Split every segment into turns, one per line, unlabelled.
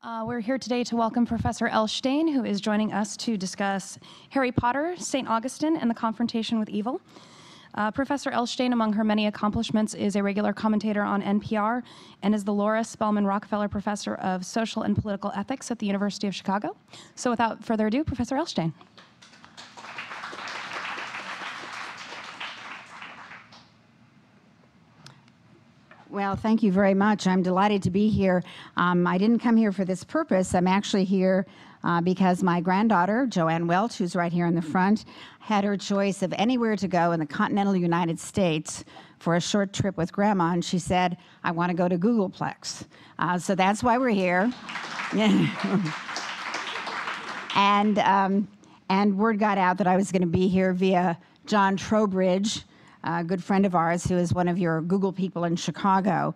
We're here today to welcome Professor L. Stein, who is joining us to discuss Harry Potter, St. Augustine, and the Confrontation with Evil. Professor L. Stein, among her many accomplishments, is a regular commentator on NPR and is the Laura Spelman Rockefeller Professor of Social and Political Ethics at the University of Chicago. So without further ado, Professor L. Stein.
Well, thank you very much. I'm delighted to be here. I didn't come here for this purpose. I'm actually here because my granddaughter, Joanne Welch, who's right here in the front, had her choice of anywhere to go in the continental United States for a short trip with Grandma, and she said, I want to go to Googleplex. So that's why we're here. And word got out that I was going to be here via John Trowbridge, a good friend of ours who is one of your Google people in Chicago.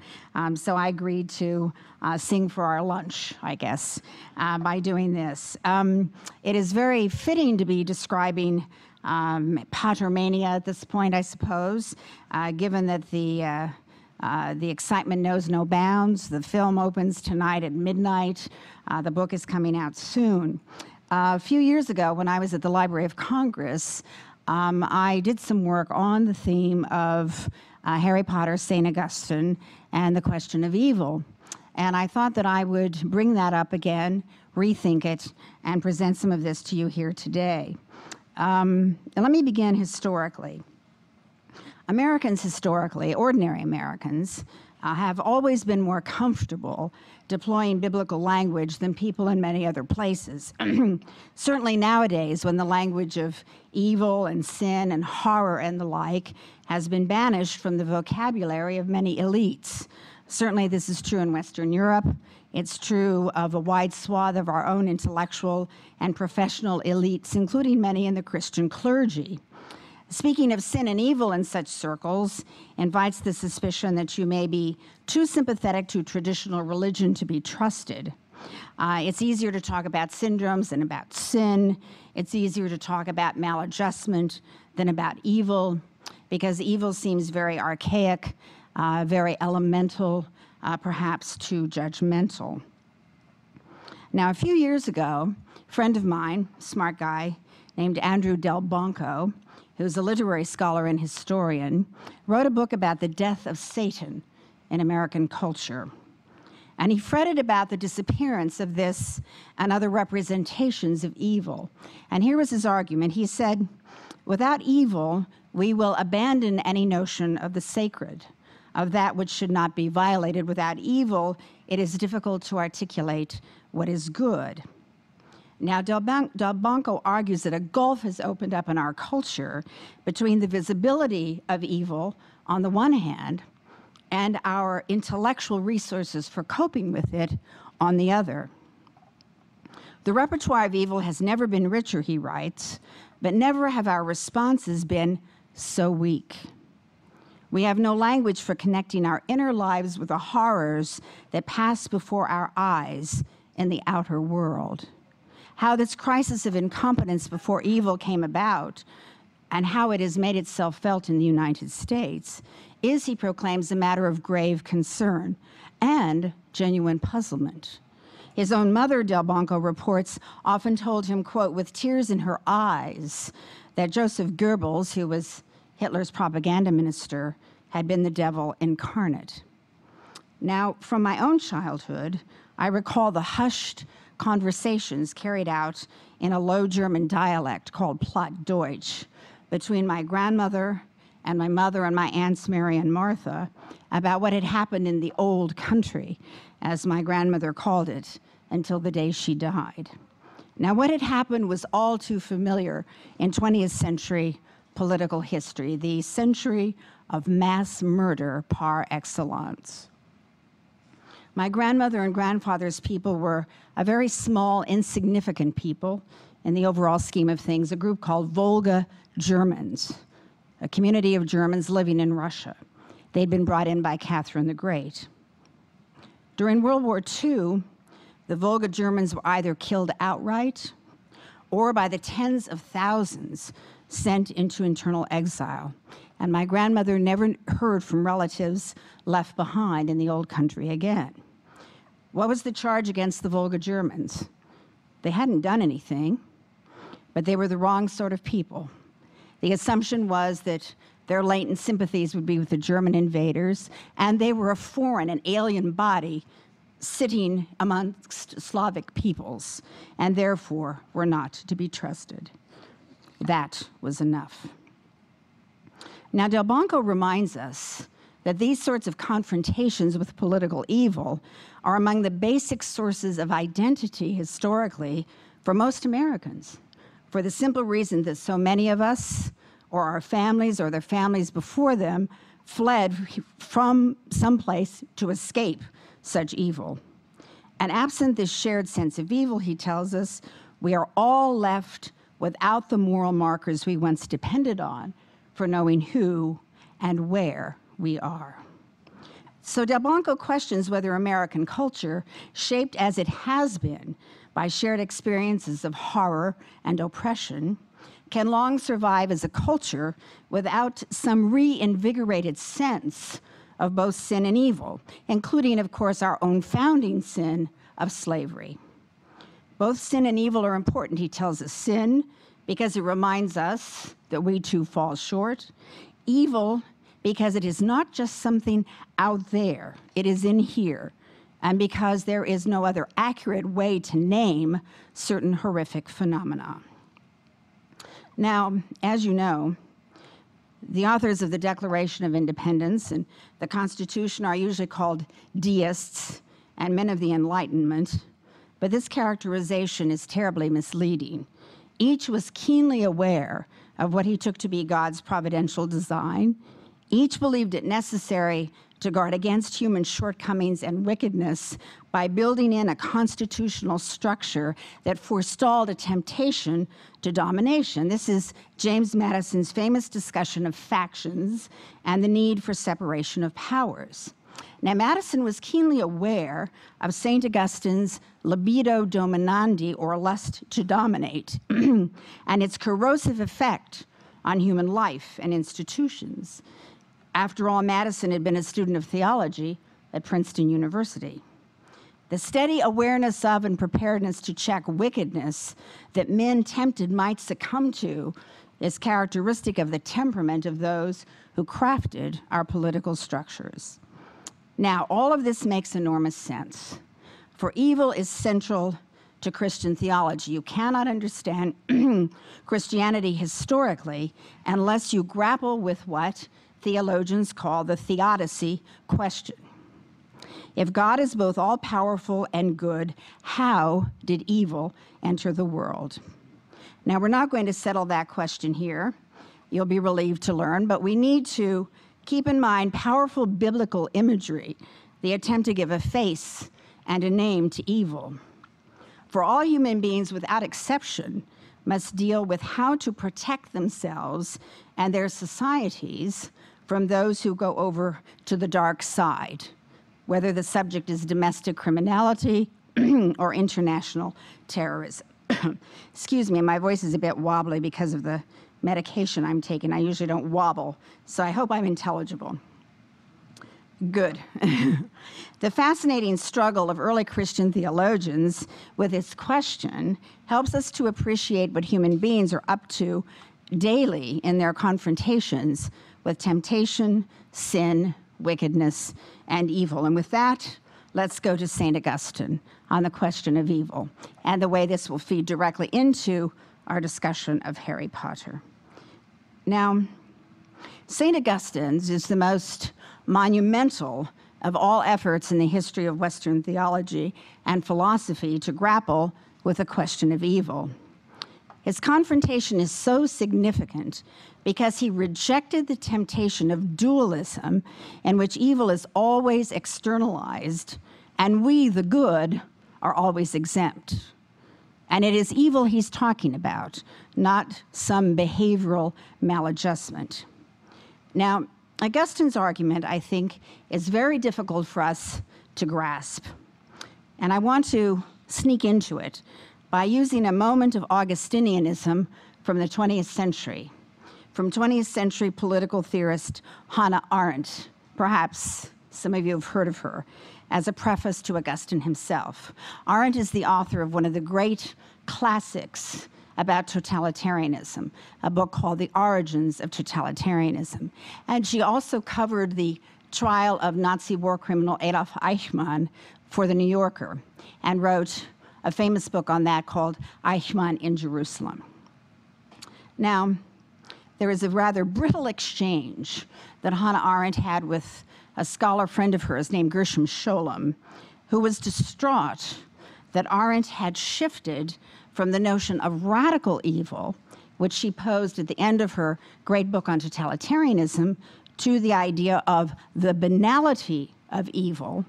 So I agreed to sing for our lunch, I guess, by doing this. It is very fitting to be describing Pottermania at this point, I suppose, given that the excitement knows no bounds. The film opens tonight at midnight. The book is coming out soon. A few years ago, when I was at the Library of Congress, I did some work on the theme of Harry Potter, St. Augustine, and the question of evil. And I thought that I would bring that up again, rethink it, and present some of this to you here today. Let me begin historically. Americans historically, ordinary Americans, have always been more comfortable deploying biblical language than people in many other places. Certainly nowadays, when the language of evil and sin and horror and the like has been banished from the vocabulary of many elites. Certainly this is true in Western Europe. It's true of a wide swath of our own intellectual and professional elites, including many in the Christian clergy. Speaking of sin and evil in such circles invites the suspicion that you may be too sympathetic to traditional religion to be trusted. It's easier to talk about syndromes than about sin. It's easier to talk about maladjustment than about evil, because evil seems very archaic, very elemental, perhaps too judgmental. Now, a few years ago, a friend of mine, a smart guy named Andrew Del Bonco, who's a literary scholar and historian, wrote a book about the death of Satan in American culture. And he fretted about the disappearance of this and other representations of evil. And here was his argument. He said, without evil, we will abandon any notion of the sacred, of that which should not be violated. Without evil, it is difficult to articulate what is good. Now, Del Bonco argues that a gulf has opened up in our culture between the visibility of evil on the one hand and our intellectual resources for coping with it on the other. The repertoire of evil has never been richer, he writes, but never have our responses been so weak. We have no language for connecting our inner lives with the horrors that pass before our eyes in the outer world. How this crisis of incompetence before evil came about and how it has made itself felt in the United States is, he proclaims, a matter of grave concern and genuine puzzlement. His own mother, Del Bonco reports, often told him, quote, with tears in her eyes, that Joseph Goebbels, who was Hitler's propaganda minister, had been the devil incarnate. Now, from my own childhood, I recall the hushed conversations carried out in a Low German dialect called Plattdeutsch between my grandmother and my mother and my aunts Mary and Martha about what had happened in the old country, as my grandmother called it, until the day she died. Now, what had happened was all too familiar in 20th century political history, the century of mass murder par excellence. My grandmother and grandfather's people were a very small, insignificant people in the overall scheme of things, a group called Volga Germans, a community of Germans living in Russia. They'd been brought in by Catherine the Great. During World War II, the Volga Germans were either killed outright or by the tens of thousands sent into internal exile. And my grandmother never heard from relatives left behind in the old country again. What was the charge against the Volga Germans? They hadn't done anything, but they were the wrong sort of people. The assumption was that their latent sympathies would be with the German invaders, and they were a foreign, an alien body sitting amongst Slavic peoples, and therefore were not to be trusted. That was enough. Now, Delbanco reminds us that these sorts of confrontations with political evil are among the basic sources of identity historically for most Americans, for the simple reason that so many of us, or our families or their families before them, fled from someplace to escape such evil. And absent this shared sense of evil, he tells us, we are all left without the moral markers we once depended on for knowing who and where we are. So Delbanco questions whether American culture, shaped as it has been by shared experiences of horror and oppression, can long survive as a culture without some reinvigorated sense of both sin and evil, including, of course, our own founding sin of slavery. Both sin and evil are important, he tells us. Sin, because it reminds us that we too fall short. Evil, because it is not just something out there, it is in here, and because there is no other accurate way to name certain horrific phenomena. Now, as you know, the authors of the Declaration of Independence and the Constitution are usually called deists and men of the Enlightenment, but this characterization is terribly misleading. Each was keenly aware of what he took to be God's providential design. Each believed it necessary to guard against human shortcomings and wickedness by building in a constitutional structure that forestalled a temptation to domination. This is James Madison's famous discussion of factions and the need for separation of powers. Now, Madison was keenly aware of St. Augustine's libido dominandi, or lust to dominate, and its corrosive effect on human life and institutions. After all, Madison had been a student of theology at Princeton University. The steady awareness of and preparedness to check wickedness that men tempted might succumb to is characteristic of the temperament of those who crafted our political structures. Now, all of this makes enormous sense, for evil is central to Christian theology. You cannot understand Christianity historically unless you grapple with what theologians call the theodicy question. If God is both all-powerful and good, how did evil enter the world? Now, we're not going to settle that question here. You'll be relieved to learn, but we need to keep in mind powerful biblical imagery, the attempt to give a face and a name to evil. For all human beings, without exception, must deal with how to protect themselves and their societies from those who go over to the dark side, whether the subject is domestic criminality or international terrorism. Excuse me, my voice is a bit wobbly because of the medication I'm taking. I usually don't wobble, so I hope I'm intelligible. Good. The fascinating struggle of early Christian theologians with this question helps us to appreciate what human beings are up to daily in their confrontations with temptation, sin, wickedness, and evil. And with that, let's go to St. Augustine on the question of evil and the way this will feed directly into our discussion of Harry Potter. Now, St. Augustine's is the most monumental of all efforts in the history of Western theology and philosophy to grapple with the question of evil. His confrontation is so significant because he rejected the temptation of dualism, in which evil is always externalized and we, the good, are always exempt. And it is evil he's talking about, not some behavioral maladjustment. Now, Augustine's argument, I think, is very difficult for us to grasp. And I want to sneak into it by using a moment of Augustinianism from the 20th century, from 20th century political theorist Hannah Arendt, perhaps Some of you have heard of her as a preface to Augustine himself. Arendt is the author of one of the great classics about totalitarianism, a book called The Origins of Totalitarianism. And she also covered the trial of Nazi war criminal Adolf Eichmann for The New Yorker and wrote a famous book on that called Eichmann in Jerusalem. Now, there is a rather brittle exchange that Hannah Arendt had with a scholar friend of hers named Gershom Scholem, who was distraught that Arendt had shifted from the notion of radical evil, which she posed at the end of her great book on totalitarianism, to the idea of the banality of evil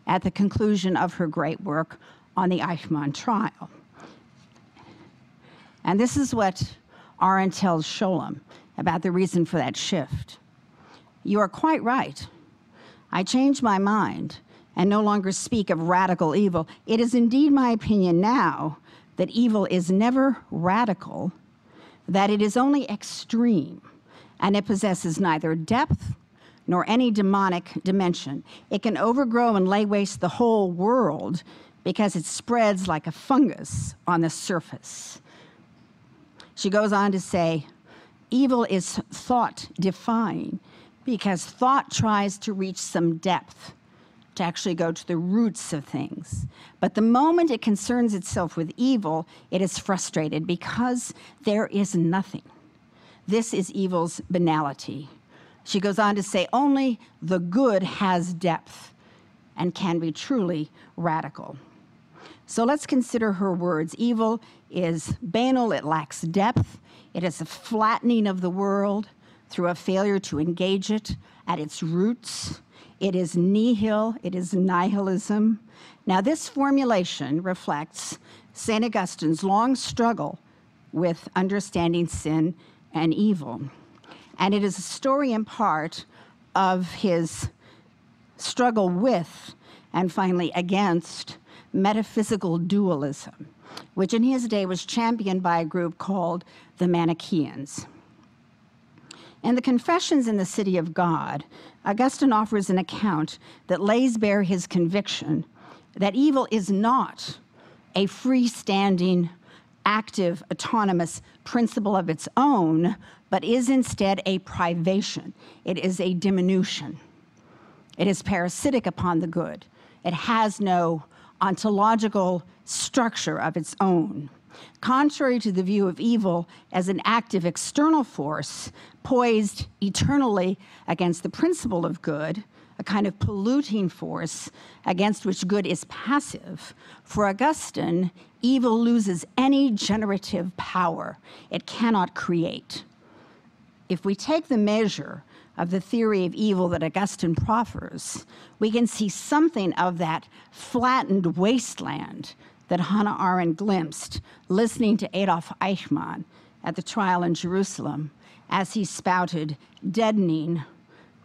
at the conclusion of her great work on the Eichmann trial. And this is what Arendt tells Scholem about the reason for that shift. You are quite right. I changed my mind and no longer speak of radical evil. It is indeed my opinion now that evil is never radical, that it is only extreme, and it possesses neither depth nor any demonic dimension. It can overgrow and lay waste the whole world because it spreads like a fungus on the surface. She goes on to say, evil is thought-defying because thought tries to reach some depth, to actually go to the roots of things. But the moment it concerns itself with evil, it is frustrated because there is nothing. This is evil's banality. She goes on to say, only the good has depth and can be truly radical. So let's consider her words. Evil is banal, it lacks depth, it is a flattening of the world through a failure to engage it at its roots. It is nihil, it is nihilism. Now, this formulation reflects St. Augustine's long struggle with understanding sin and evil. And it is a story in part of his struggle with, and finally against, metaphysical dualism, which in his day was championed by a group called the Manichaeans. In the Confessions in the City of God, Augustine offers an account that lays bare his conviction that evil is not a freestanding, active, autonomous principle of its own, but is instead a privation. It is a diminution. It is parasitic upon the good. It has no ontological structure of its own. Contrary to the view of evil as an active external force poised eternally against the principle of good, a kind of polluting force against which good is passive, for Augustine, evil loses any generative power. It cannot create. If we take the measure of the theory of evil that Augustine proffers, we can see something of that flattened wasteland that Hannah Arendt glimpsed listening to Adolf Eichmann at the trial in Jerusalem as he spouted deadening,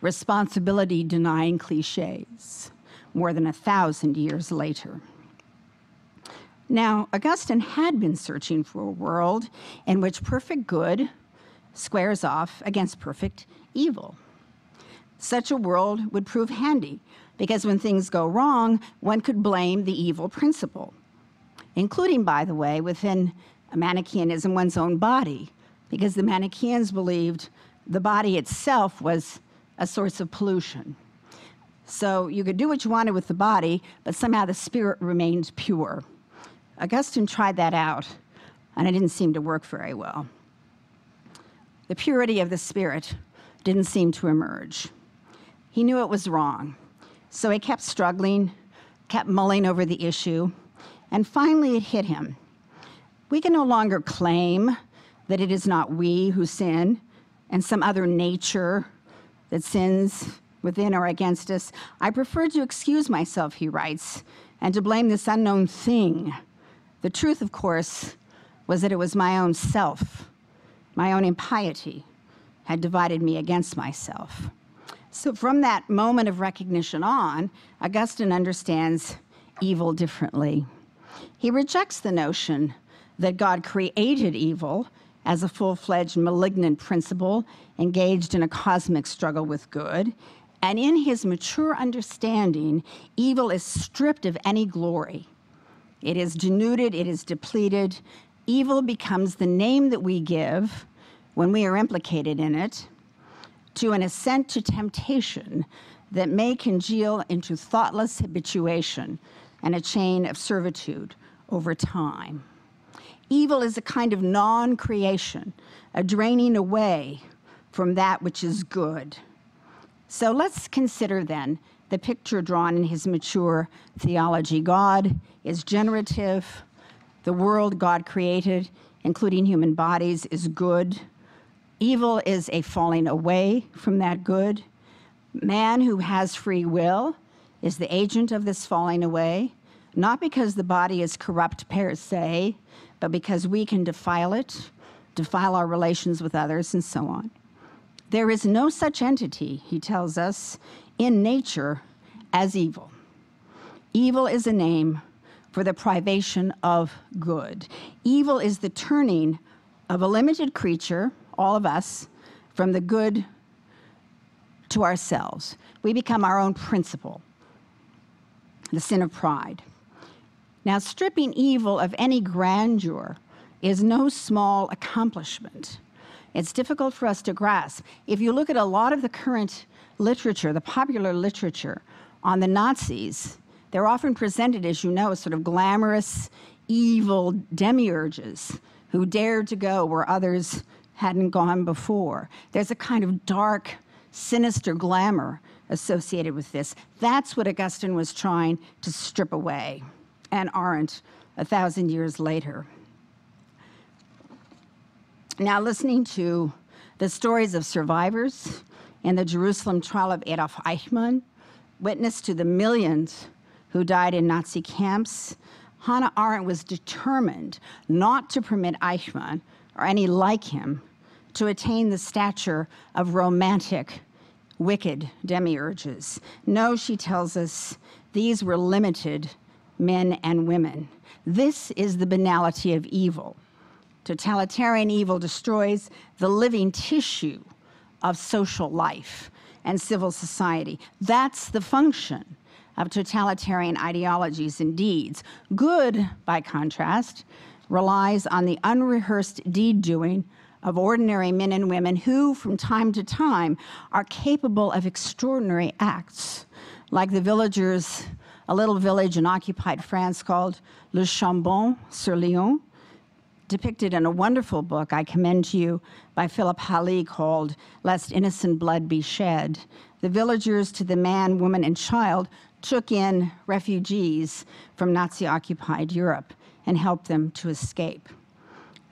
responsibility-denying cliches more than 1,000 years later. Now, Augustine had been searching for a world in which perfect good squares off against perfect evil. Such a world would prove handy because when things go wrong, one could blame the evil principle, including, by the way, within Manichaeanism, one's own body, because the Manichaeans believed the body itself was a source of pollution. So you could do what you wanted with the body, but somehow the spirit remained pure. Augustine tried that out, and it didn't seem to work very well. The purity of the spirit didn't seem to emerge. He knew it was wrong, so he kept struggling, kept mulling over the issue, and finally it hit him. We can no longer claim that it is not we who sin and some other nature that sins within or against us. I prefer to excuse myself, he writes, and to blame this unknown thing. The truth, of course, was that it was my own self, my own impiety, had divided me against myself. So from that moment of recognition on, Augustine understands evil differently. He rejects the notion that God created evil as a full-fledged malignant principle engaged in a cosmic struggle with good, And in his mature understanding, evil is stripped of any glory. It is denuded, it is depleted. Evil becomes the name that we give when we are implicated in it to an ascent to temptation that may congeal into thoughtless habituation and a chain of servitude over time. Evil is a kind of non-creation, a draining away from that which is good. So let's consider then the picture drawn in his mature theology. God is generative. The world God created, including human bodies, is good. Evil is a falling away from that good. Man who has free will is the agent of this falling away, not because the body is corrupt per se, but because we can defile it, defile our relations with others, and so on. There is no such entity, he tells us, in nature as evil. Evil is a name for the privation of good. Evil is the turning of a limited creature, all of us, from the good to ourselves. We become our own principle, the sin of pride. Now, stripping evil of any grandeur is no small accomplishment. It's difficult for us to grasp. If you look at a lot of the current literature, the popular literature on the Nazis, they're often presented, as you know, as sort of glamorous, evil demiurges who dared to go where others hadn't gone before. There's a kind of dark, sinister glamour associated with this. That's what Augustine was trying to strip away, and Arendt 1,000 years later. Now, listening to the stories of survivors in the Jerusalem trial of Adolf Eichmann, witness to the millions who died in Nazi camps, Hannah Arendt was determined not to permit Eichmann, or any like him, to attain the stature of romantic, wicked demiurges. No, she tells us, these were limited men and women. This is the banality of evil. Totalitarian evil destroys the living tissue of social life and civil society. That's the function of totalitarian ideologies and deeds. Good, by contrast, relies on the unrehearsed deed-doing of ordinary men and women who, from time to time, are capable of extraordinary acts, like the villagers, a little village in occupied France called Le Chambon-sur-Lyon, depicted in a wonderful book I commend to you by Philip Halley called Lest Innocent Blood Be Shed. The villagers, to the man, woman, and child, took in refugees from Nazi-occupied Europe and helped them to escape.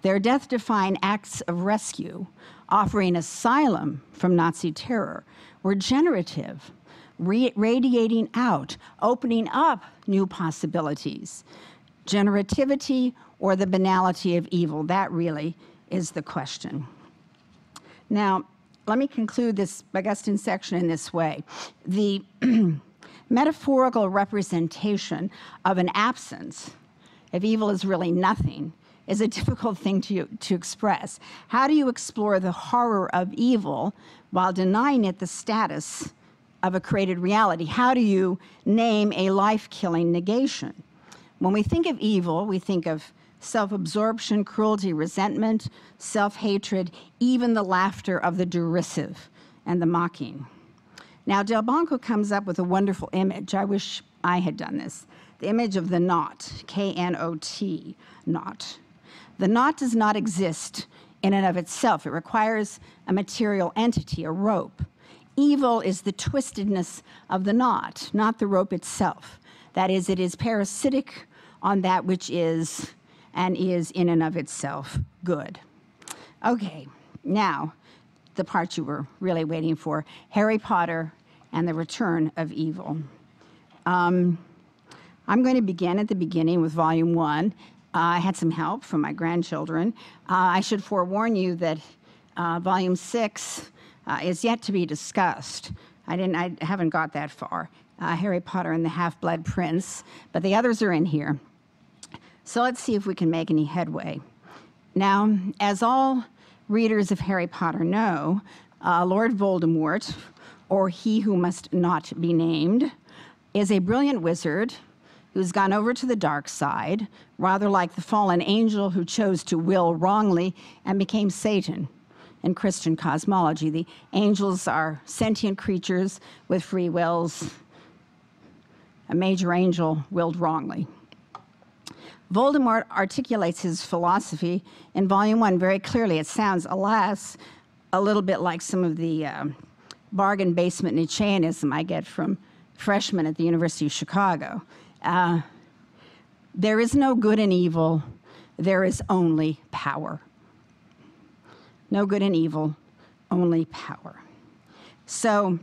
Their death-defying acts of rescue, offering asylum from Nazi terror, were generative, radiating out, opening up new possibilities. Generativity or the banality of evil, that really is the question. Now, let me conclude this Augustine section in this way. The metaphorical representation of an absence, if evil is really nothing, is a difficult thing to express. How do you explore the horror of evil while denying it the status of a created reality? How do you name a life-killing negation? When we think of evil, we think of self-absorption, cruelty, resentment, self-hatred, even the laughter of the derisive and the mocking. Now, Del Banco comes up with a wonderful image. I wish I had done this. The image of the knot, K-N-O-T, knot. The knot does not exist in and of itself. It requires a material entity, a rope. Evil is the twistedness of the knot, not the rope itself. That is, it is parasitic on that which is and is in and of itself good. Okay, now the part you were really waiting for, Harry Potter and the Return of Evil. I'm going to begin at the beginning with Volume 1. I had some help from my grandchildren. I should forewarn you that Volume 6 is yet to be discussed. I haven't got that far. Harry Potter and the Half-Blood Prince, but the others are in here. So let's see if we can make any headway. Now, as all readers of Harry Potter know, Lord Voldemort, or he who must not be named, is a brilliant wizard who's gone over to the dark side, rather like the fallen angel who chose to will wrongly and became Satan. In Christian cosmology, the angels are sentient creatures with free wills. A major angel willed wrongly. Voldemort articulates his philosophy in Volume 1 very clearly. It sounds, alas, a little bit like some of the bargain basement Nietzscheanism I get from freshmen at the University of Chicago. There is no good and evil. There is only power. No good and evil, only power. So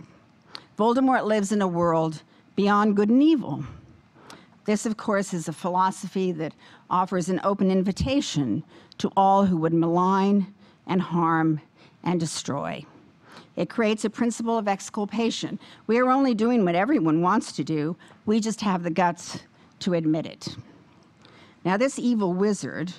Voldemort lives in a world beyond good and evil. This, of course, is a philosophy that offers an open invitation to all who would malign and harm and destroy. It creates a principle of exculpation. We are only doing what everyone wants to do. We just have the guts to admit it. Now, this evil wizard,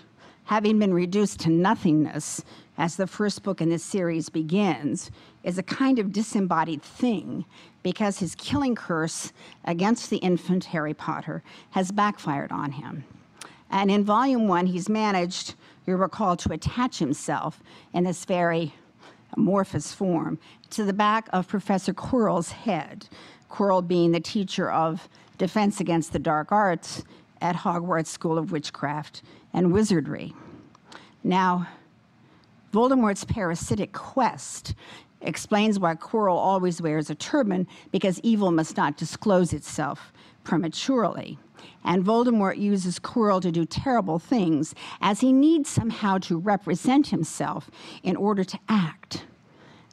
having been reduced to nothingness, as the first book in this series begins, is a kind of disembodied thing because his killing curse against the infant Harry Potter has backfired on him. And in Volume 1, he's managed, you'll recall, to attach himself in this very amorphous form to the back of Professor Quirrell's head, Quirrell being the teacher of Defense Against the Dark Arts at Hogwarts School of Witchcraft and Wizardry. Now, Voldemort's parasitic quest explains why Quirrell always wears a turban, because evil must not disclose itself prematurely. And Voldemort uses Quirrell to do terrible things, as he needs somehow to represent himself in order to act.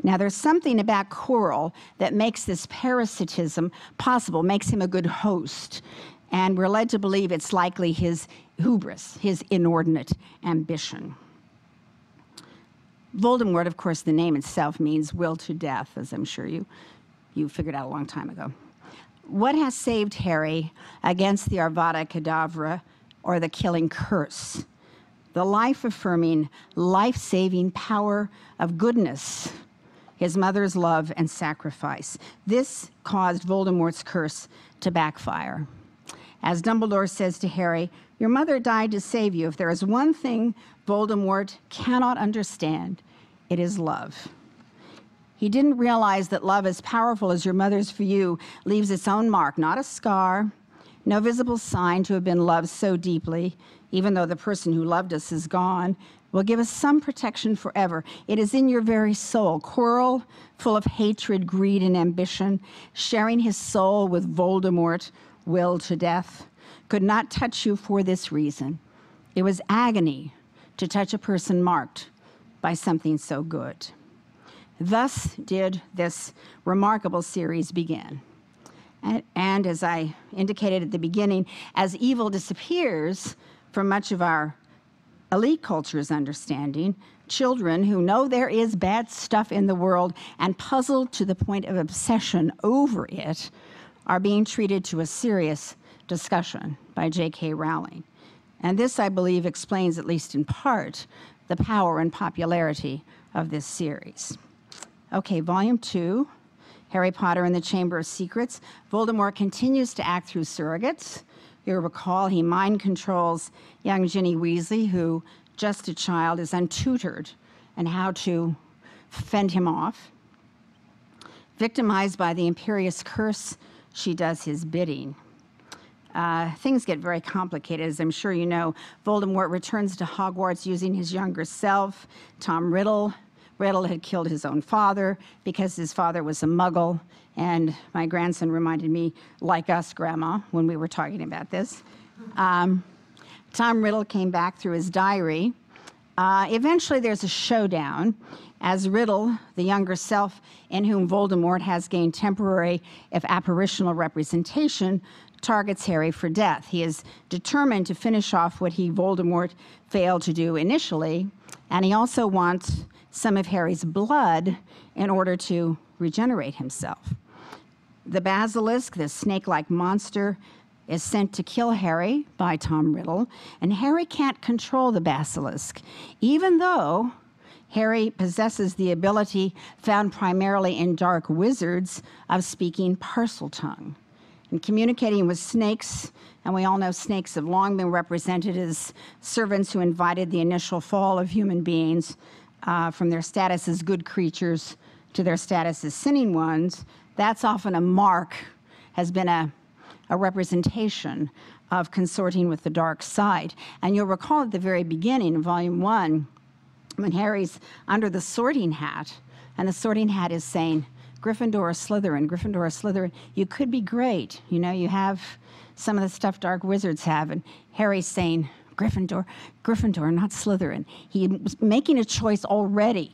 Now, there's something about Quirrell that makes this parasitism possible, makes him a good host. And we're led to believe it's likely his hubris, his inordinate ambition. Voldemort, of course, the name itself means will to death, as I'm sure you figured out a long time ago. What has saved Harry against the Avada Kedavra, or the killing curse? The life-affirming, life-saving power of goodness, his mother's love and sacrifice. This caused Voldemort's curse to backfire. As Dumbledore says to Harry, your mother died to save you. If there is one thing Voldemort cannot understand, it is love. He didn't realize that love as powerful as your mother's for you leaves its own mark, not a scar, no visible sign to have been loved so deeply, even though the person who loved us is gone, will give us some protection forever. It is in your very soul. Quirrell, full of hatred, greed, and ambition, sharing his soul with Voldemort, will to death, could not touch you for this reason. It was agony to touch a person marked by something so good. Thus did this remarkable series begin. And as I indicated at the beginning, as evil disappears from much of our elite culture's understanding, children who know there is bad stuff in the world and puzzled to the point of obsession over it are being treated to a serious discussion by J.K. Rowling. And this, I believe, explains, at least in part, the power and popularity of this series. Okay, Volume 2, Harry Potter and the Chamber of Secrets. Voldemort continues to act through surrogates. You'll recall he mind controls young Ginny Weasley, who, just a child, is untutored in how to fend him off. Victimized by the imperious curse, she does his bidding. Things get very complicated, as I'm sure you know. Voldemort returns to Hogwarts using his younger self, Tom Riddle. Riddle had killed his own father because his father was a muggle, and my grandson reminded me, like us, Grandma, when we were talking about this. Tom Riddle came back through his diary. Eventually there's a showdown as Riddle, the younger self in whom Voldemort has gained temporary, if apparitional representation, targets Harry for death. He is determined to finish off what Voldemort failed to do initially, and he also wants some of Harry's blood in order to regenerate himself. The basilisk, this snake-like monster, is sent to kill Harry by Tom Riddle, and Harry can't control the basilisk, even though Harry possesses the ability found primarily in dark wizards of speaking parcel tongue and communicating with snakes. And we all know snakes have long been represented as servants who invited the initial fall of human beings from their status as good creatures to their status as sinning ones. That's often a mark, has been a representation of consorting with the dark side. And you'll recall at the very beginning in Volume 1, when Harry's under the sorting hat, and the sorting hat is saying, Gryffindor or Slytherin, Gryffindor or Slytherin, you could be great. You know, you have some of the stuff dark wizards have, and Harry's saying, Gryffindor, Gryffindor, not Slytherin. He's making a choice already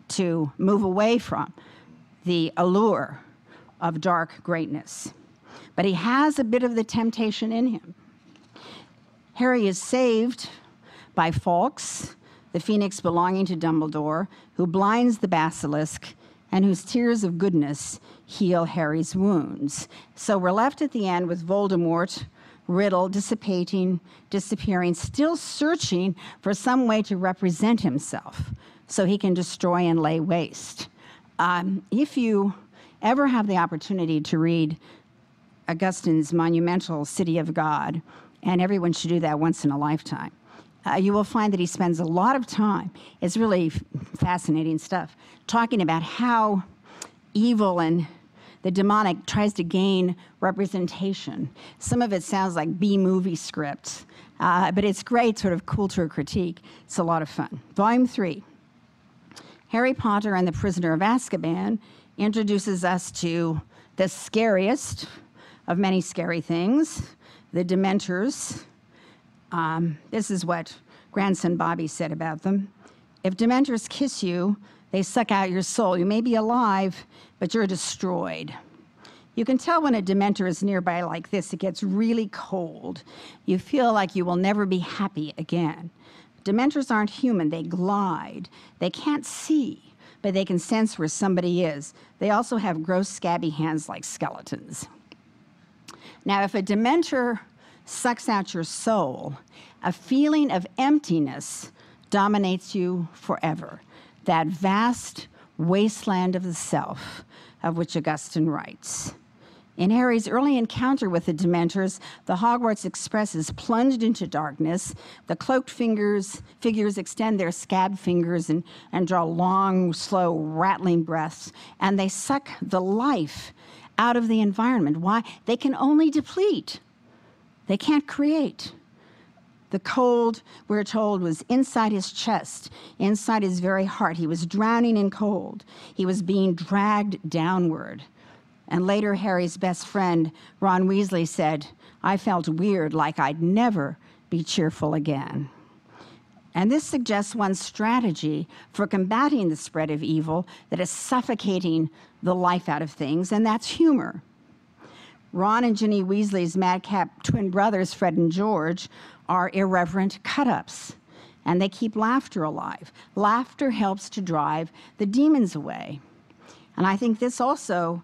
to move away from the allure of dark greatness. But he has a bit of the temptation in him. Harry is saved by Fawkes, the phoenix belonging to Dumbledore, who blinds the basilisk and whose tears of goodness heal Harry's wounds. So we're left at the end with Voldemort, Riddle, disappearing, still searching for some way to represent himself so he can destroy and lay waste. If you ever have the opportunity to read Augustine's monumental City of God, and everyone should do that once in a lifetime, you will find that he spends a lot of time, it's really fascinating stuff, talking about how evil and the demonic tries to gain representation. Some of it sounds like B-movie scripts, but it's great, sort of culture critique. It's a lot of fun. Volume 3, Harry Potter and the Prisoner of Azkaban introduces us to the scariest of many scary things, the Dementors. This is what grandson Bobby said about them. If Dementors kiss you, they suck out your soul. You may be alive, but you're destroyed. You can tell when a Dementor is nearby like this, it gets really cold. You feel like you will never be happy again. Dementors aren't human, they glide. They can't see, but they can sense where somebody is. They also have gross, scabby hands like skeletons. Now, if a Dementor sucks out your soul, a feeling of emptiness dominates you forever. That vast wasteland of the self, of which Augustine writes. In Harry's early encounter with the Dementors, the Hogwarts Express is plunged into darkness. The cloaked figures extend their scabbed fingers and draw long, slow, rattling breaths, and they suck the life out of the environment. Why? They can only deplete. They can't create. The cold, we're told, was inside his chest, inside his very heart. He was drowning in cold. He was being dragged downward. And later, Harry's best friend, Ron Weasley, said, I felt weird, like I'd never be cheerful again. And this suggests one strategy for combating the spread of evil that is suffocating the life out of things, and that's humor. Ron and Ginny Weasley's madcap twin brothers, Fred and George, are irreverent cut-ups, and they keep laughter alive. Laughter helps to drive the demons away. And I think this also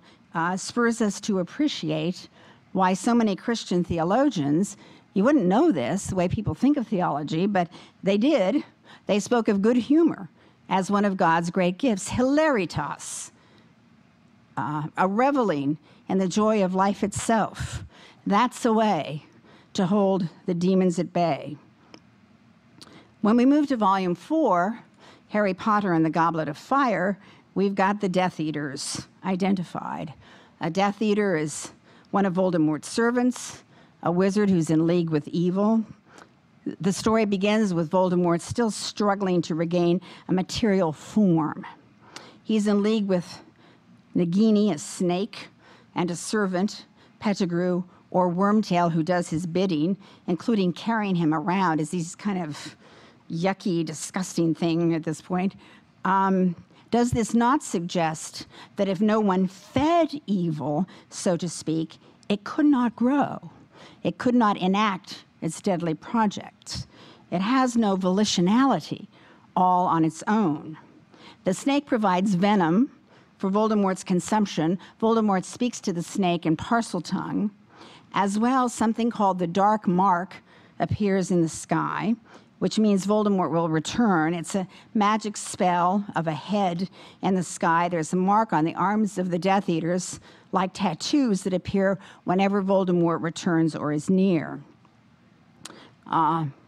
spurs us to appreciate why so many Christian theologians, you wouldn't know this, the way people think of theology, but they did. They spoke of good humor as one of God's great gifts, hilaritas, a reveling in the joy of life itself. That's a way to hold the demons at bay. When we move to Volume 4, Harry Potter and the Goblet of Fire, we've got the Death Eaters identified. A Death Eater is one of Voldemort's servants, a wizard who's in league with evil. The story begins with Voldemort still struggling to regain a material form. He's in league with Nagini, a snake, and a servant, Pettigrew, or Wormtail, who does his bidding, including carrying him around as he's kind of yucky, disgusting thing at this point. Does this not suggest that if no one fed evil, so to speak, it could not grow? It could not enact its deadly projects. It has no volitionality all on its own. The snake provides venom for Voldemort's consumption. Voldemort speaks to the snake in parcel tongue. As well, something called the dark mark appears in the sky. which means Voldemort will return. It's a magic spell of a head in the sky. There's a mark on the arms of the Death Eaters, like tattoos that appear whenever Voldemort returns or is near.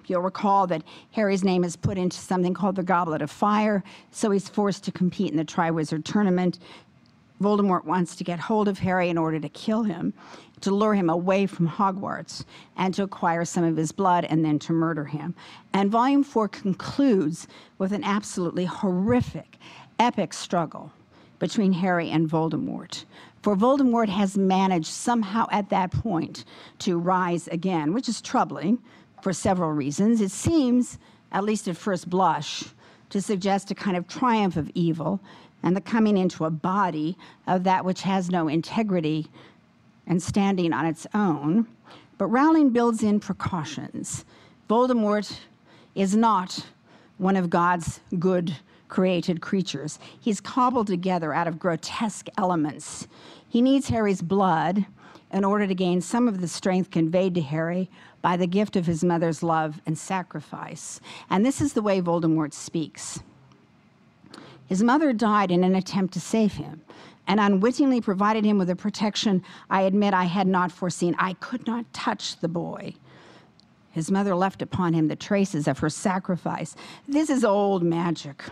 You'll recall that Harry's name is put into something called the Goblet of Fire, so he's forced to compete in the Triwizard Tournament. Voldemort wants to get hold of Harry in order to kill him, to lure him away from Hogwarts, and to acquire some of his blood, and then to murder him. And Volume 4 concludes with an absolutely horrific, epic struggle between Harry and Voldemort. For Voldemort has managed somehow at that point to rise again, which is troubling for several reasons. It seems, at least at first blush, to suggest a kind of triumph of evil and the coming into a body of that which has no integrity and standing on its own. But Rowling builds in precautions. Voldemort is not one of God's good created creatures. He's cobbled together out of grotesque elements. He needs Harry's blood in order to gain some of the strength conveyed to Harry by the gift of his mother's love and sacrifice. And this is the way Voldemort speaks. His mother died in an attempt to save him, and unwittingly provided him with a protection I admit I had not foreseen. I could not touch the boy. His mother left upon him the traces of her sacrifice. This is old magic.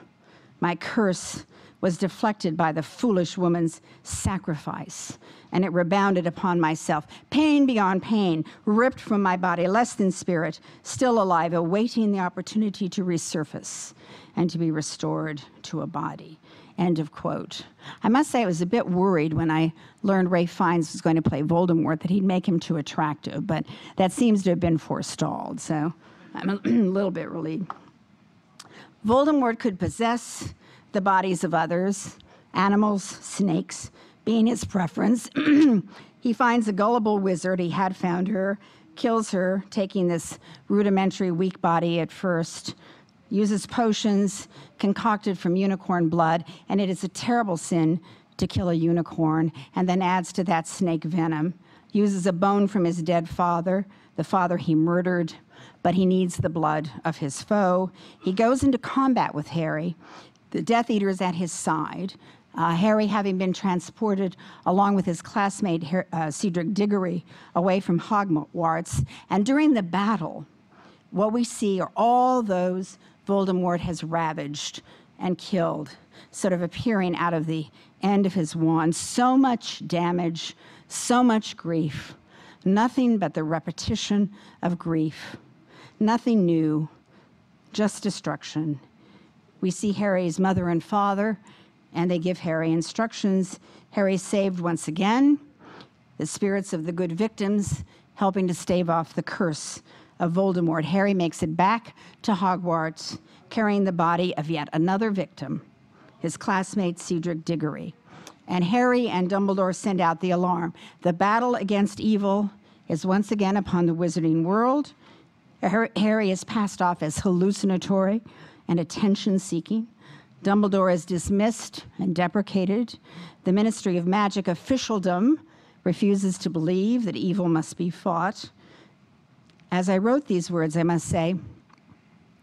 My curse was deflected by the foolish woman's sacrifice, and it rebounded upon myself. Pain beyond pain, ripped from my body, less than spirit, still alive, awaiting the opportunity to resurface and to be restored to a body. End of quote. I must say I was a bit worried when I learned Ralph Fiennes was going to play Voldemort, that he'd make him too attractive, but that seems to have been forestalled, so I'm a little bit relieved. Voldemort could possess the bodies of others, animals, snakes, being his preference. He finds a gullible wizard, he had found her, kills her, taking this rudimentary weak body at first, uses potions concocted from unicorn blood, and it is a terrible sin to kill a unicorn, and then adds to that snake venom, uses a bone from his dead father, the father he murdered, but he needs the blood of his foe. He goes into combat with Harry. The Death Eater is at his side. Harry, having been transported along with his classmate Cedric Diggory away from Hogwarts, and during the battle, what we see are all those Voldemort has ravaged and killed, sort of appearing out of the end of his wand. So much damage, so much grief, nothing but the repetition of grief, nothing new, just destruction. We see Harry's mother and father, and they give Harry instructions. Harry's saved once again, the spirits of the good victims helping to stave off the curse of Voldemort. Harry makes it back to Hogwarts, carrying the body of yet another victim, his classmate Cedric Diggory. And Harry and Dumbledore send out the alarm. The battle against evil is once again upon the wizarding world. Harry is passed off as hallucinatory and attention-seeking. Dumbledore is dismissed and deprecated. The Ministry of Magic officialdom refuses to believe that evil must be fought. As I wrote these words, I must say,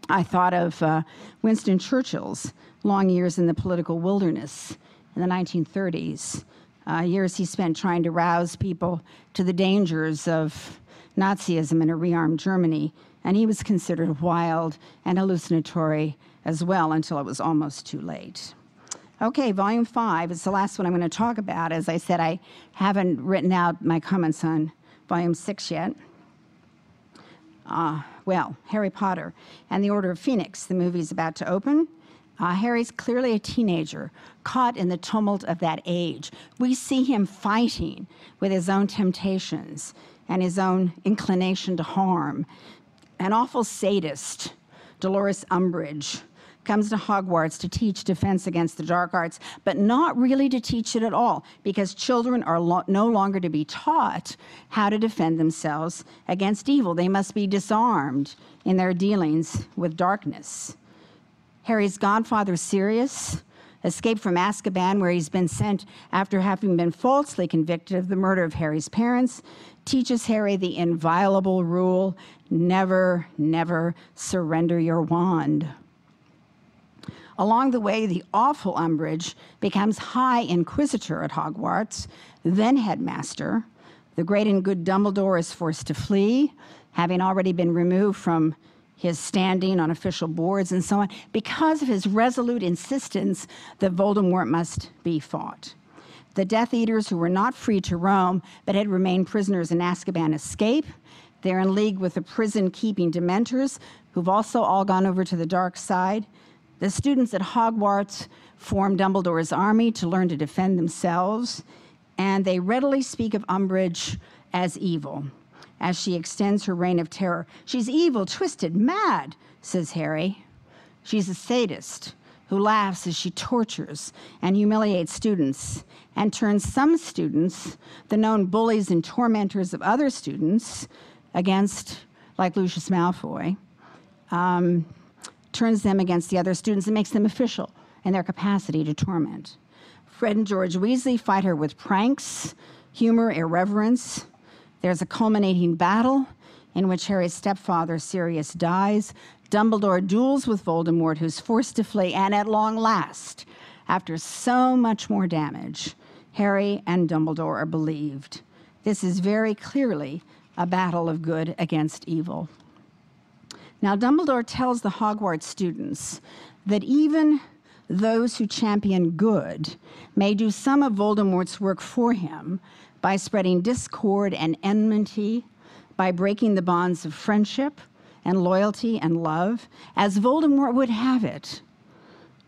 I thought of Winston Churchill's long years in the political wilderness in the 1930s, years he spent trying to rouse people to the dangers of Nazism in a rearmed Germany, and he was considered wild and hallucinatory as well until it was almost too late. Okay, Volume 5 is the last one I'm going to talk about. As I said, I haven't written out my comments on Volume 6 yet. Well, Harry Potter and the Order of Phoenix, the movie's about to open. Harry's clearly a teenager, caught in the tumult of that age. We see him fighting with his own temptations and his own inclination to harm. An awful sadist, Dolores Umbridge, comes to Hogwarts to teach defense against the dark arts, but not really to teach it at all, because children are no longer to be taught how to defend themselves against evil. They must be disarmed in their dealings with darkness. Harry's godfather, Sirius, escape from Azkaban, where he's been sent after having been falsely convicted of the murder of Harry's parents, teaches Harry the inviolable rule, never, never surrender your wand. Along the way, the awful Umbridge becomes High Inquisitor at Hogwarts, then headmaster. The great and good Dumbledore is forced to flee, having already been removed from his standing on official boards and so on, because of his resolute insistence that Voldemort must be fought. The Death Eaters, who were not free to roam but had remained prisoners in Azkaban, escape. They're in league with the prison-keeping Dementors, who've also all gone over to the dark side. The students at Hogwarts form Dumbledore's army to learn to defend themselves, and they readily speak of Umbridge as evil, as she extends her reign of terror. She's evil, twisted, mad, says Harry. She's a sadist who laughs as she tortures and humiliates students and turns some students, the known bullies and tormentors of other students, against, like Lucius Malfoy, turns them against the other students and makes them official in their capacity to torment. Fred and George Weasley fight her with pranks, humor, irreverence. There's a culminating battle in which Harry's stepfather, Sirius, dies. Dumbledore duels with Voldemort, who's forced to flee, and at long last, after so much more damage, Harry and Dumbledore are believed. This is very clearly a battle of good against evil. Now, Dumbledore tells the Hogwarts students that even those who champion good may do some of Voldemort's work for him by spreading discord and enmity, by breaking the bonds of friendship and loyalty and love, as Voldemort would have it.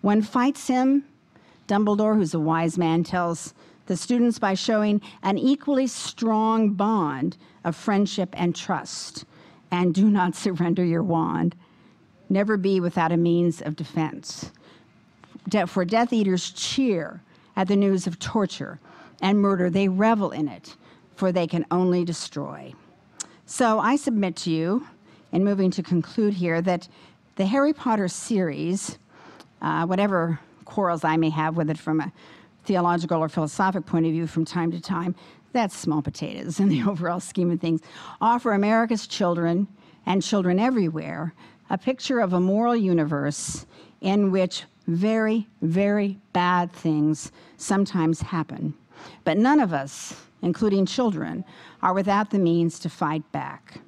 One fights him, Dumbledore, who's a wise man, tells the students by showing an equally strong bond of friendship and trust. And do not surrender your wand. Never be without a means of defense. For Death Eaters cheer at the news of torture and murder. They revel in it, for they can only destroy. So I submit to you, in moving to conclude here, that the Harry Potter series, whatever quarrels I may have with it from a theological or philosophic point of view from time to time, that's small potatoes in the overall scheme of things, offer America's children and children everywhere a picture of a moral universe in which very, very bad things sometimes happen. But none of us, including children, are without the means to fight back.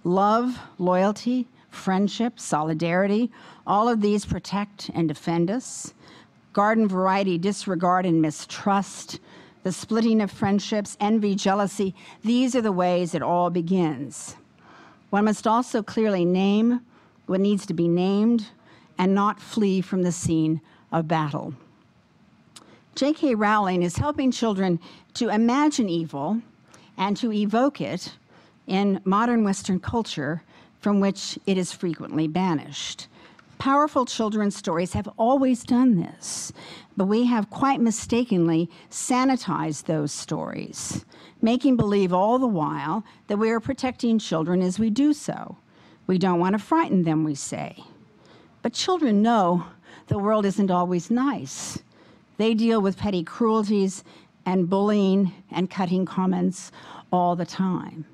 Love, loyalty, friendship, solidarity, all of these protect and defend us. Garden variety disregard and mistrust, the splitting of friendships, envy, jealousy, these are the ways it all begins. One must also clearly name what needs to be named and not flee from the scene of battle. J.K. Rowling is helping children to imagine evil and to evoke it in modern Western culture from which it is frequently banished. Powerful children's stories have always done this, but we have quite mistakenly sanitized those stories, making believe all the while that we are protecting children as we do so. We don't want to frighten them, we say. But children know the world isn't always nice. They deal with petty cruelties and bullying and cutting comments all the time.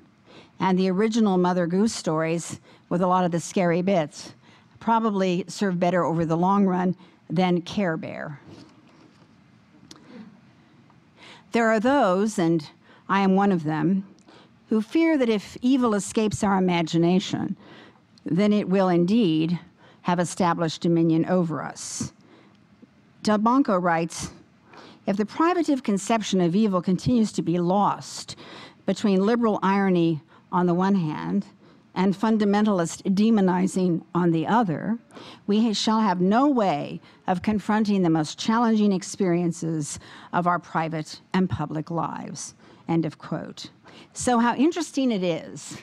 And the original Mother Goose stories, with a lot of the scary bits, probably serve better over the long run than Care Bear. There are those, and I am one of them, who fear that if evil escapes our imagination, then it will indeed have established dominion over us. Delbanco writes, if the privative conception of evil continues to be lost between liberal irony on the one hand and fundamentalist demonizing on the other, we shall have no way of confronting the most challenging experiences of our private and public lives. End of quote. So how interesting it is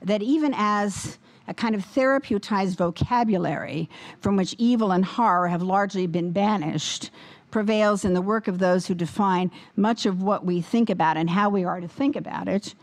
that even as a kind of therapeutized vocabulary from which evil and horror have largely been banished prevails in the work of those who define much of what we think about and how we are to think about it,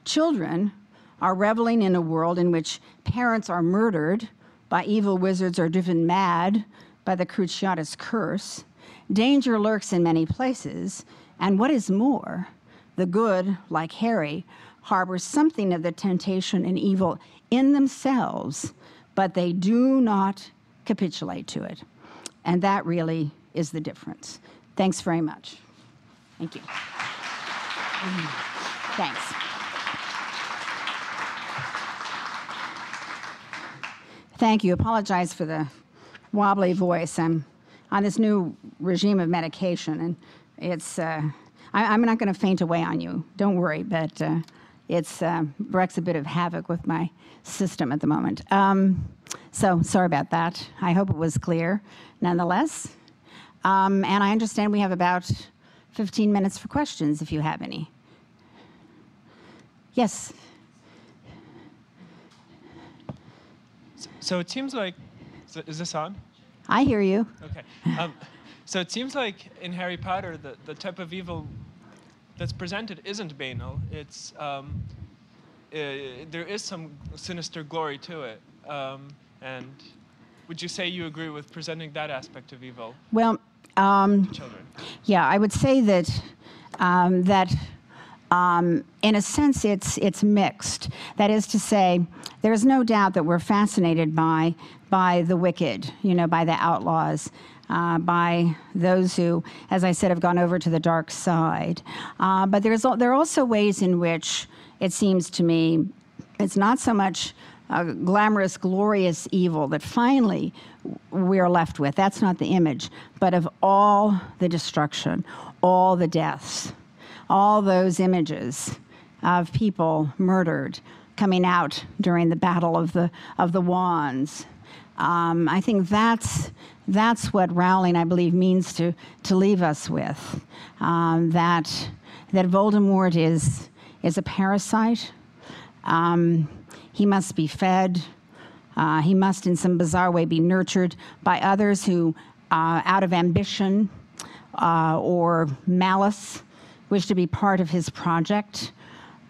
children are reveling in a world in which parents are murdered by evil wizards or driven mad by the Cruciatus curse, danger lurks in many places, and what is more, the good, like Harry, harbor something of the temptation and evil in themselves, but they do not capitulate to it. And that really is the difference. Thanks very much. Thank you. Thanks. Thank you. Apologize for the wobbly voice. I'm on this new regime of medication, and it's, I'm not going to faint away on you. Don't worry, but it's wreaks a bit of havoc with my system at the moment. So sorry about that. I hope it was clear nonetheless. And I understand we have about 15 minutes for questions if you have any. Yes.
So it seems like, is this on?
I hear you.
Okay. So it seems like in Harry Potter, the type of evil that's presented isn't banal. It's there is some sinister glory to it. And would you say you agree with presenting that aspect of evil
Well,
to children?
yeah, I would say that in a sense, it's mixed. That is to say, there is no doubt that we're fascinated by the wicked, by the outlaws, by those who, as I said, have gone over to the dark side. But there are also ways in which it seems to me it's not so much a glamorous, glorious evil that finally we're left with. That's not the image, but of all the destruction, all the deaths, all those images of people murdered coming out during the battle of the wands. I think that's what Rowling, I believe, means to leave us with. That Voldemort is a parasite. He must be fed. He must, in some bizarre way, be nurtured by others who, out of ambition or malice, wish to be part of his project.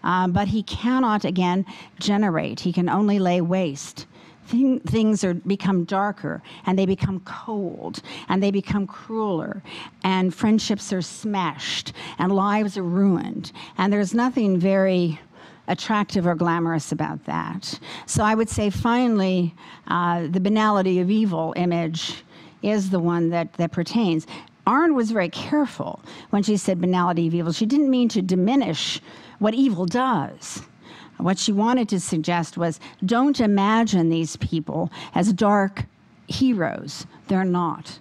But he cannot, again, generate. He can only lay waste. Things become darker, and they become cold, and they become crueler, and friendships are smashed, and lives are ruined. And there's nothing very attractive or glamorous about that. So I would say, finally, the banality of evil image is the one that pertains. Arndt was very careful when she said banality of evil. She didn't mean to diminish what evil does. What she wanted to suggest was, don't imagine these people as dark heroes. They're not.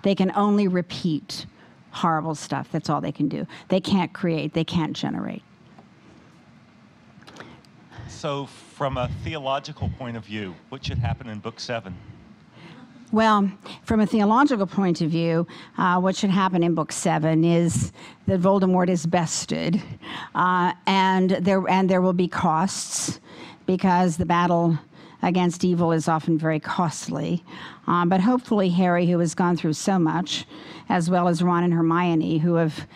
They can only repeat horrible stuff. That's all they can do. They can't create. They can't generate.
So from a theological point of view, what should happen in Book 7?
Well, from a theological point of view, what should happen in Book 7 is that Voldemort is bested, and there will be costs, because the battle against evil is often very costly. But hopefully Harry, who has gone through so much, as well as Ron and Hermione, who have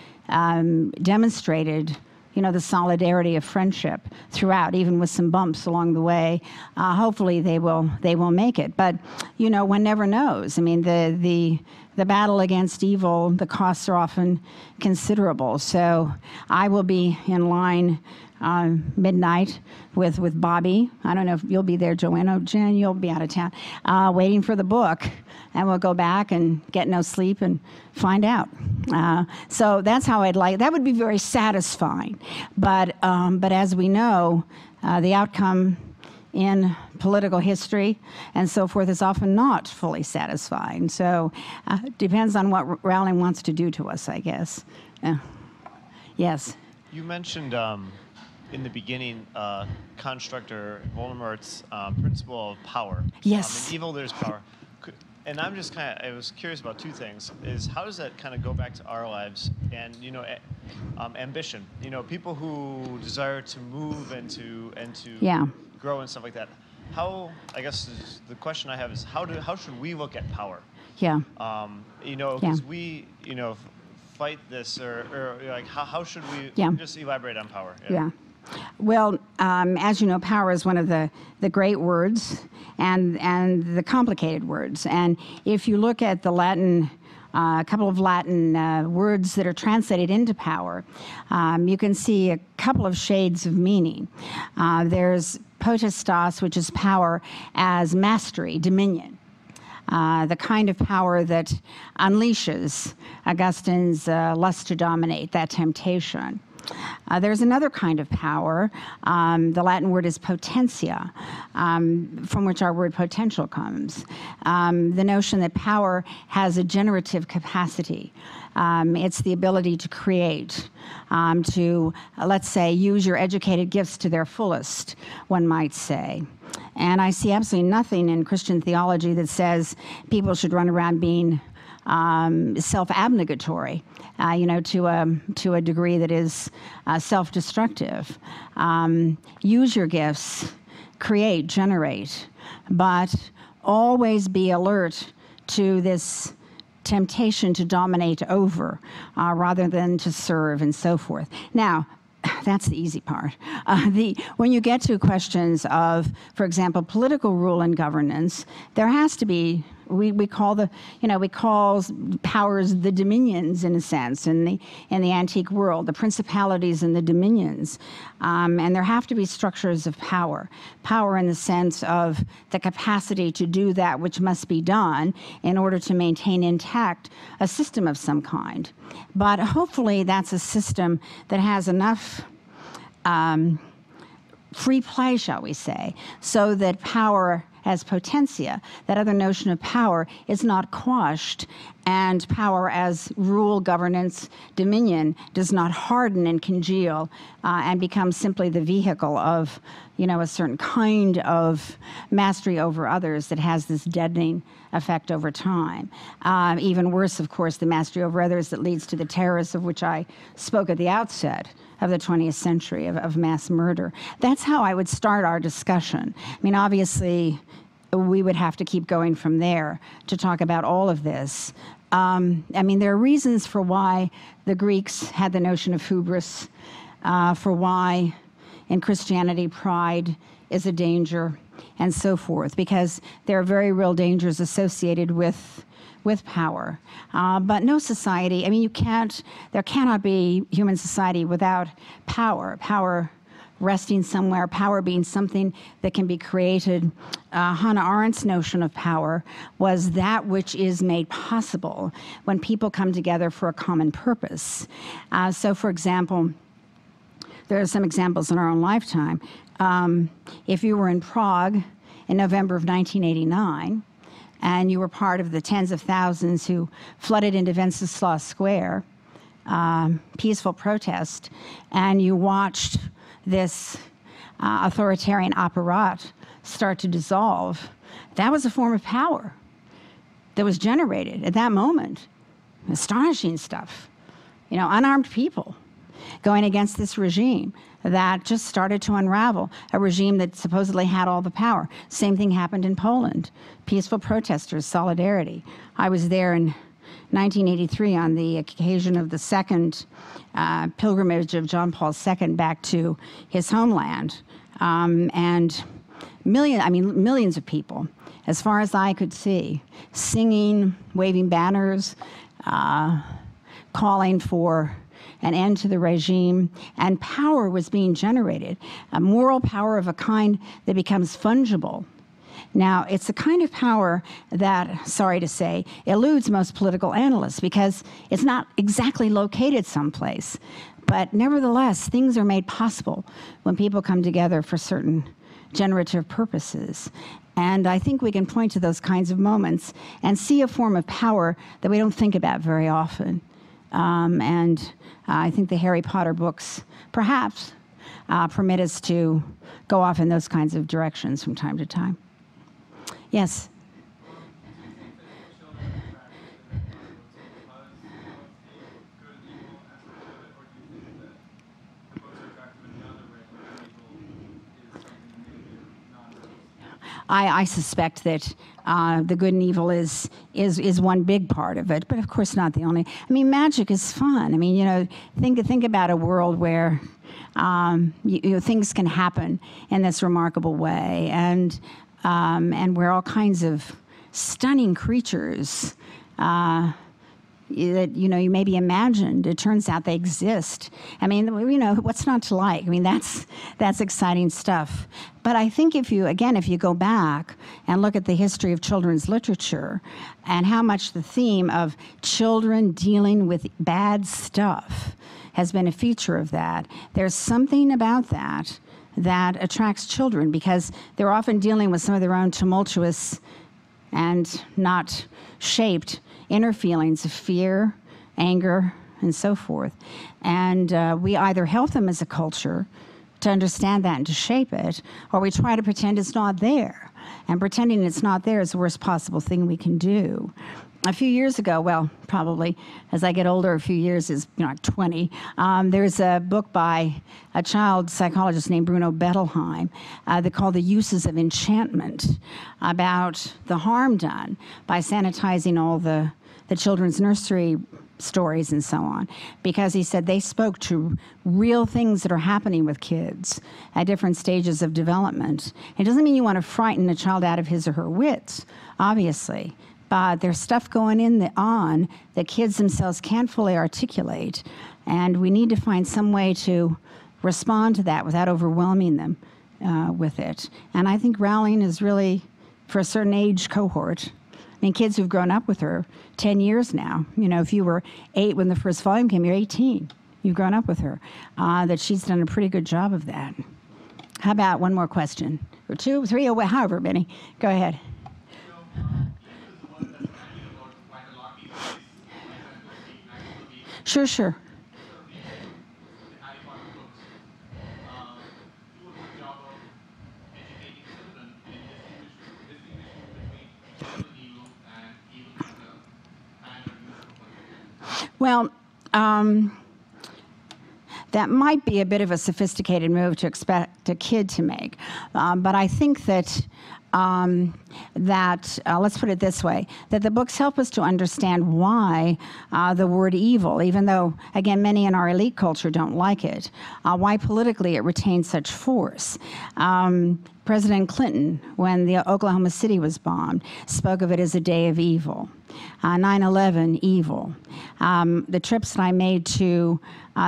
demonstrated the solidarity of friendship throughout, even with some bumps along the way. Hopefully they will make it. But, one never knows. I mean, the battle against evil, the costs are often considerable. So I will be in line midnight with Bobby. I don't know if you'll be there, Joanne. Oh, Jen, you'll be out of town, waiting for the book. And we'll go back and get no sleep and find out. So that's how I'd like. That would be very satisfying. But as we know, the outcome in political history and so forth is often not fully satisfying. So it depends on what Rowling wants to do to us, I guess. Yes.
You mentioned in the beginning constructor Voldemort's principle of power.
Yes.
In evil, there's power. And I'm just I was curious about two things. Is how does that kind of go back to our lives and ambition? People who desire to move and to grow and stuff like that. How, I guess the question I have is how should we look at power?
Yeah.
Because we fight this or like how should we just elaborate on power?
Yeah. Well, as you know, power is one of the great words and the complicated words. And if you look at the Latin a couple of Latin words that are translated into power, you can see a couple of shades of meaning. There's potestas, which is power as mastery, dominion. The kind of power that unleashes Augustine's lust to dominate, that temptation. There's another kind of power. The Latin word is potentia, from which our word potential comes. The notion that power has a generative capacity. It's the ability to create, to, let's say, use your educated gifts to their fullest, one might say. And I see absolutely nothing in Christian theology that says people should run around being self-abnegatory, to a degree that is self-destructive. Use your gifts, create, generate, but always be alert to this temptation to dominate over rather than to serve and so forth. Now, that's the easy part. When you get to questions of, for example, political rule and governance, there has to be, we call powers the dominions in a sense in the antique world, the principalities and the dominions, and there have to be structures of power in the sense of the capacity to do that which must be done in order to maintain intact a system of some kind. But hopefully that's a system that has enough free play, shall we say, so that power as potentia, that other notion of power, is not quashed, and power as rule, governance, dominion does not harden and congeal and become simply the vehicle of, a certain kind of mastery over others that has this deadening effect over time. Even worse, of course, the mastery over others that leads to the terrorists of which I spoke at the outset of the 20th century, of mass murder. That's how I would start our discussion. I mean, obviously, we would have to keep going from there to talk about all of this. There are reasons for why the Greeks had the notion of hubris, for why in Christianity pride is a danger, and so forth, because there are very real dangers associated with power. But no society, there cannot be human society without power resting somewhere, power being something that can be created. Hannah Arendt's notion of power was that which is made possible when people come together for a common purpose. So, for example, there are some examples in our own lifetime. If you were in Prague in November of 1989, and you were part of the tens of thousands who flooded into Wenceslas Square, peaceful protest, and you watched this authoritarian apparat start to dissolve, that was a form of power that was generated at that moment. Astonishing stuff. Unarmed people going against this regime that just started to unravel, a regime that supposedly had all the power. Same thing happened in Poland. Peaceful protesters, solidarity. I was there in 1983 on the occasion of the second pilgrimage of John Paul II back to his homeland. And millions of people, as far as I could see, singing, waving banners, calling for an end to the regime, and power was being generated, a moral power of a kind that becomes fungible. Now, it's a kind of power that, sorry to say, eludes most political analysts because it's not exactly located someplace. But nevertheless, things are made possible when people come together for certain generative purposes. And I think we can point to those kinds of moments and see a form of power that we don't think about very often. I think the Harry Potter books perhaps permit us to go off in those kinds of directions from time to time. Yes? I suspect that the good and evil is one big part of it, but of course not the only. Magic is fun. Think about a world where things can happen in this remarkable way, and where all kinds of stunning creatures that you maybe imagined. It turns out they exist. I mean, what's not to like? I mean, that's exciting stuff. But I think if you go back and look at the history of children's literature and how much the theme of children dealing with bad stuff has been a feature of that, there's something about that attracts children, because they're often dealing with some of their own tumultuous and not shaped inner feelings of fear, anger, and so forth. And we either help them as a culture to understand that and to shape it, or we try to pretend it's not there. And pretending it's not there is the worst possible thing we can do. A few years ago, well, probably as I get older, a few years is like 20, there's a book by a child psychologist named Bruno Bettelheim that called The Uses of Enchantment, about the harm done by sanitizing all the children's nursery stories and so on, because he said they spoke to real things that are happening with kids at different stages of development. It doesn't mean you want to frighten a child out of his or her wits, obviously, but there's stuff going on that kids themselves can't fully articulate, and we need to find some way to respond to that without overwhelming them with it. And I think Rowling is really, for a certain age cohort, I mean, kids who've grown up with her 10 years now, if you were 8 when the first volume came, you're 18. You've grown up with her. That she's done a pretty good job of that. How about one more question? Or 2, 3, or however many. Go ahead. Sure. Well, that might be a bit of a sophisticated move to expect a kid to make, but I think that let's put it this way, that the books help us to understand why the word evil, even though, again, many in our elite culture don't like it, why politically it retains such force. President Clinton, when the Oklahoma City was bombed, spoke of it as a day of evil. 9/11, evil. The trips that I made to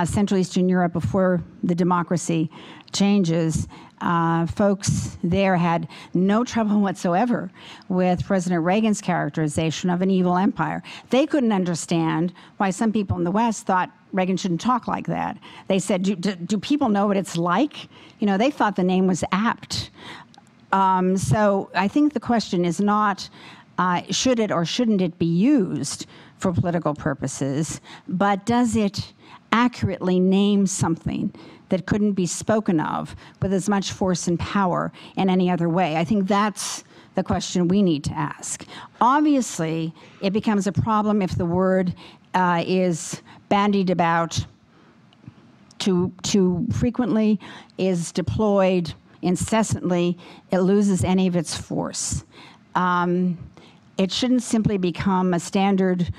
Central Eastern Europe before the democracy changes, folks there had no trouble whatsoever with President Reagan's characterization of an evil empire. They couldn't understand why some people in the West thought Reagan shouldn't talk like that. They said, do people know what it's like? They thought the name was apt. So I think the question is not, should it or shouldn't it be used for political purposes, but does it accurately name something that couldn't be spoken of with as much force and power in any other way? I think that's the question we need to ask. Obviously, it becomes a problem if the word is bandied about too frequently, is deployed incessantly, it loses any of its force. It shouldn't simply become a standard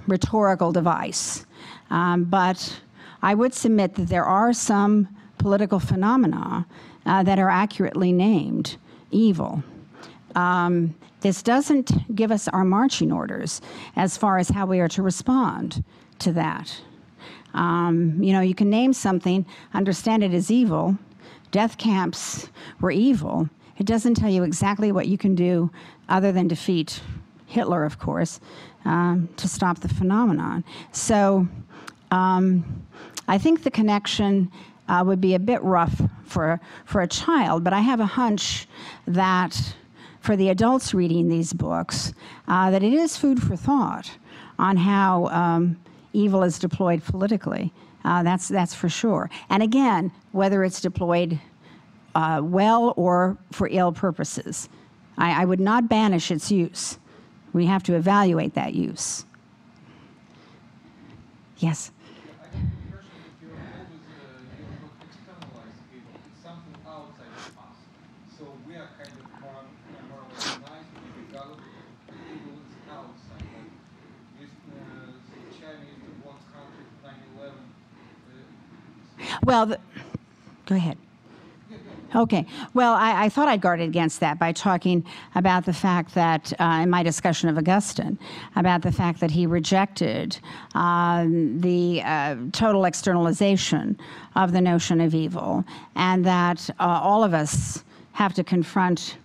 rhetorical device. But I would submit that there are some political phenomena that are accurately named evil. This doesn't give us our marching orders as far as how we are to respond to that. You can name something, understand it as evil. Death camps were evil. It doesn't tell you exactly what you can do other than defeat Hitler, of course, to stop the phenomenon. So I think the connection would be a bit rough for a child, but I have a hunch that for the adults reading these books, that it is food for thought on how evil is deployed politically. That's for sure. And again, whether it's deployed well or for ill purposes. I would not banish its use. We have to evaluate that use. Yes?
I got the impression that you're always externalized evil. It's something outside of us. So we are kind of more organized, maybe gullible. Evil is outside. Like the Chinese that once conquered 9/11.
Well, go ahead. Okay. Well, I thought I guarded against that by talking about the fact that, in my discussion of Augustine, about the fact that he rejected the total externalization of the notion of evil, and that all of us have to confront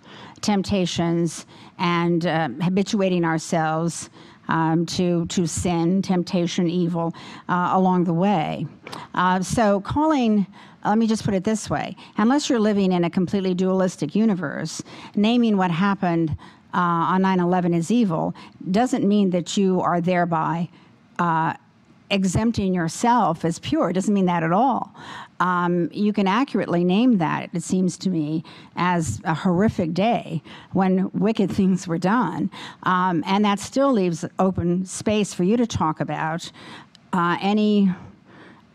temptations and habituating ourselves to sin, temptation, evil along the way. So calling, let me just put it this way, unless you're living in a completely dualistic universe, naming what happened on 9/11 as evil doesn't mean that you are thereby exempting yourself as pure. It doesn't mean that at all. You can accurately name that, it seems to me, as a horrific day when wicked things were done. And that still leaves open space for you to talk about any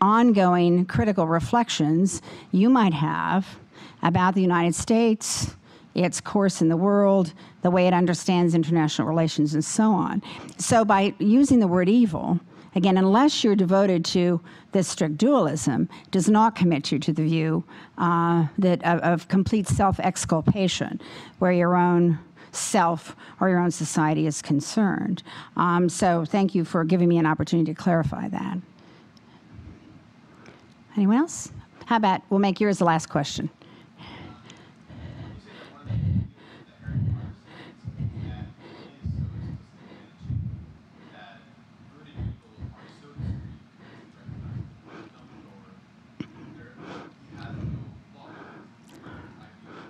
ongoing critical reflections you might have about the United States, its course in the world, the way it understands international relations, and so on. So by using the word evil, again, unless you're devoted to this strict dualism, does not commit you to the view of complete self-exculpation, where your own self or your own society is concerned. So thank you for giving me an opportunity to clarify that. Anyone else? How about we'll make yours the last question.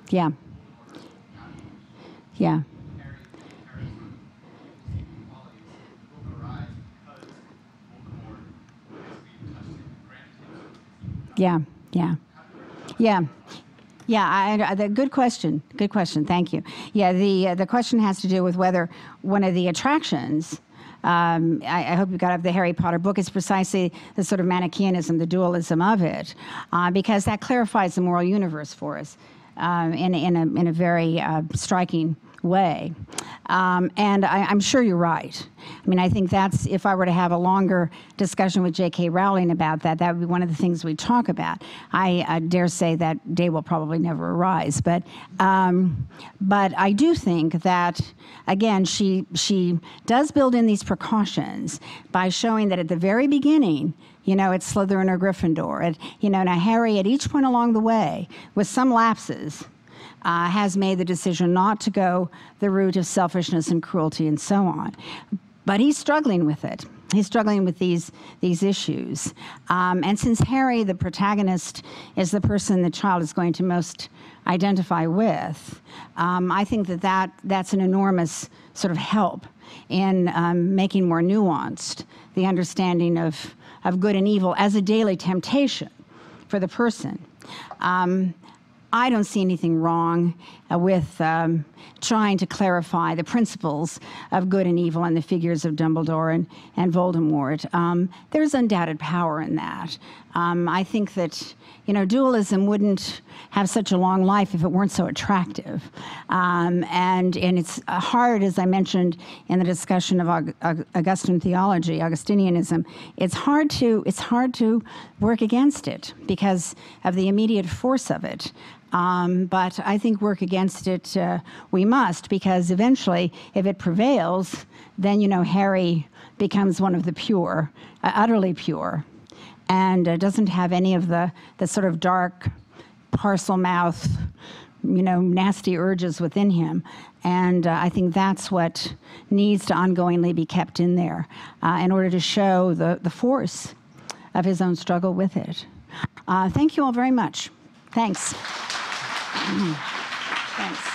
Yeah. Yeah. Yeah. Yeah. Yeah. Yeah, good question. Good question. Thank you. Yeah, the question has to do with whether one of the attractions, I hope you got up the Harry Potter book, is precisely the sort of Manichaeanism, the dualism of it, because that clarifies the moral universe for us in a very striking way. And I'm sure you're right. I mean, I think that's, if I were to have a longer discussion with J.K. Rowling about that, that would be one of the things we'd talk about. I dare say that day will probably never arise. But I do think that, again, she does build in these precautions by showing that at the very beginning, it's Slytherin or Gryffindor. Now Harry, at each point along the way, with some lapses, has made the decision not to go the route of selfishness and cruelty and so on. But he's struggling with it. He's struggling with these issues. And since Harry, the protagonist, is the person the child is going to most identify with, I think that's an enormous sort of help in making more nuanced the understanding of good and evil as a daily temptation for the person. I don't see anything wrong with trying to clarify the principles of good and evil and the figures of Dumbledore and Voldemort. There's undoubted power in that. I think that dualism wouldn't have such a long life if it weren't so attractive. And it's hard, as I mentioned in the discussion of Augustine theology, Augustinianism, it's hard to work against it because of the immediate force of it. But I think work against it we must, because eventually, if it prevails, then, Harry becomes one of the pure, utterly pure, and doesn't have any of the sort of dark, parcel mouth, nasty urges within him. And I think that's what needs to ongoingly be kept in there in order to show the force of his own struggle with it. Thank you all very much. Thanks. Thanks.